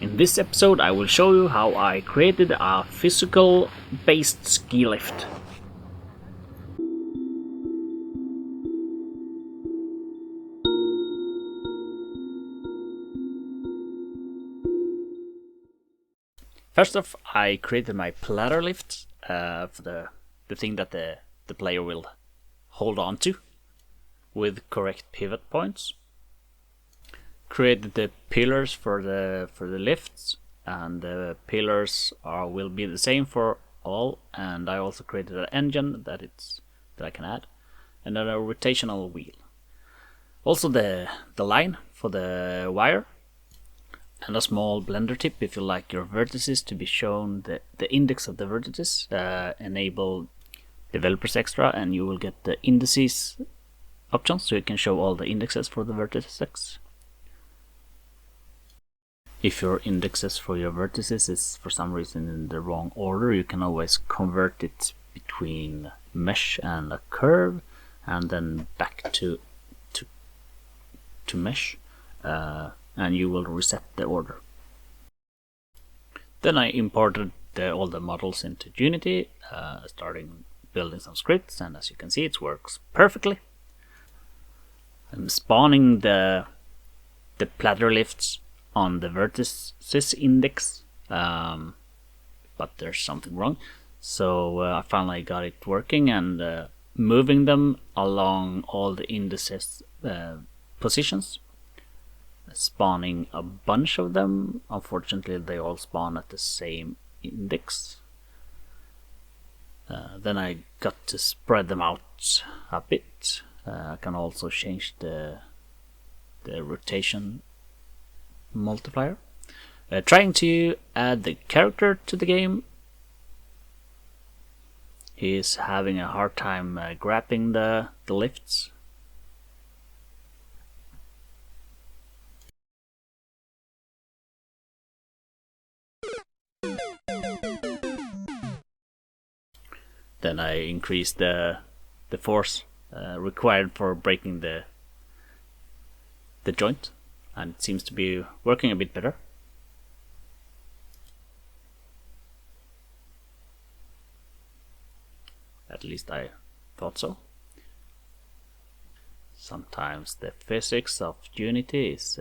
In this episode I will show you how I created a physical based ski lift. First off, I created my platter lift for the thing that the player will hold on to with correct pivot points. Created the pillars for the lifts, and the pillars will be the same for all. And I also created an engine that I can add, and then a rotational wheel. Also the line for the wire, and a small blender tip if you like your vertices to be shown the index of the vertices. Enable developers extra, and you will get the indices options, so you can show all the indexes for the vertices. If your indexes for your vertices is for some reason in the wrong order, you can always convert it between mesh and a curve, and then back to mesh, and you will reset the order. Then I imported all the models into Unity, starting building some scripts, and as you can see, it works perfectly. I'm spawning the platter lifts on the vertices index, but there's something wrong. So I finally got it working, and moving them along all the indices positions, spawning a bunch of them. Unfortunately, they all spawn at the same index. Then I got to spread them out a bit. I can also change the rotation multiplier. Trying to add the character to the game. He's having a hard time grabbing the lifts. Then I increased the force required for breaking the joint, and it seems to be working a bit better. At least I thought so. Sometimes the physics of Unity is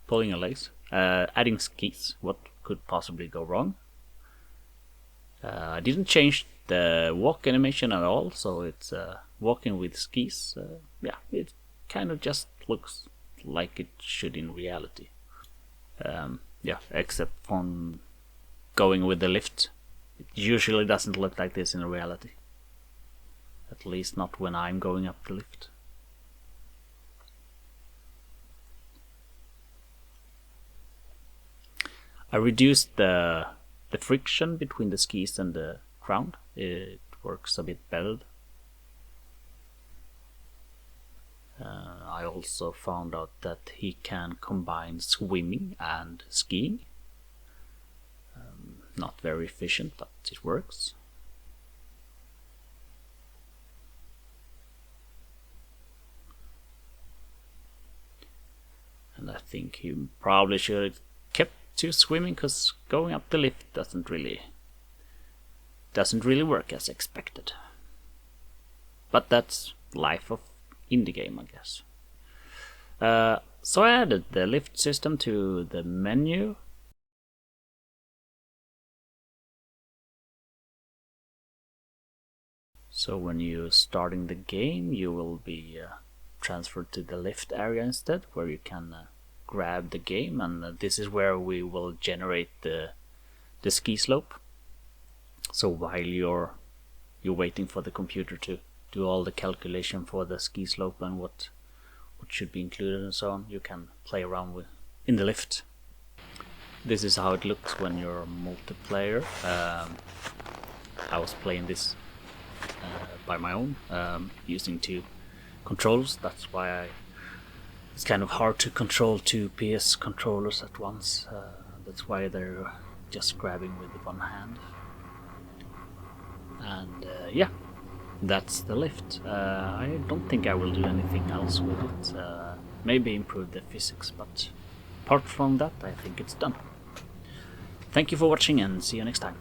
pulling your legs. Adding skis, what could possibly go wrong? I didn't change the walk animation at all, so it's walking with skis. Yeah, it kind of just looks like it should in reality. Yeah, except from going with the lift. It usually doesn't look like this in reality. At least not when I'm going up the lift. I reduced the friction between the skis and the ground. It works a bit better. I also found out that he can combine swimming and skiing. Not very efficient, but it works. And I think he probably should have kept to swimming, because going up the lift doesn't really work as expected. But that's life of indie game, I guess. So I added the lift system to the menu. So when you're starting the game, you will be transferred to the lift area instead, where you can grab the game, and this is where we will generate the ski slope. So while you're waiting for the computer to do all the calculation for the ski slope and what should be included and so on, you can play around with in the lift. This is how it looks when you're multiplayer. I was playing this by my own, using 2 controllers. That's why it's kind of hard to control 2 PS controllers at once. That's why they're just grabbing with one hand. And yeah, that's the lift. I don't think I will do anything else with it. Maybe improve the physics, but apart from that, I think it's done. Thank you for watching and see you next time.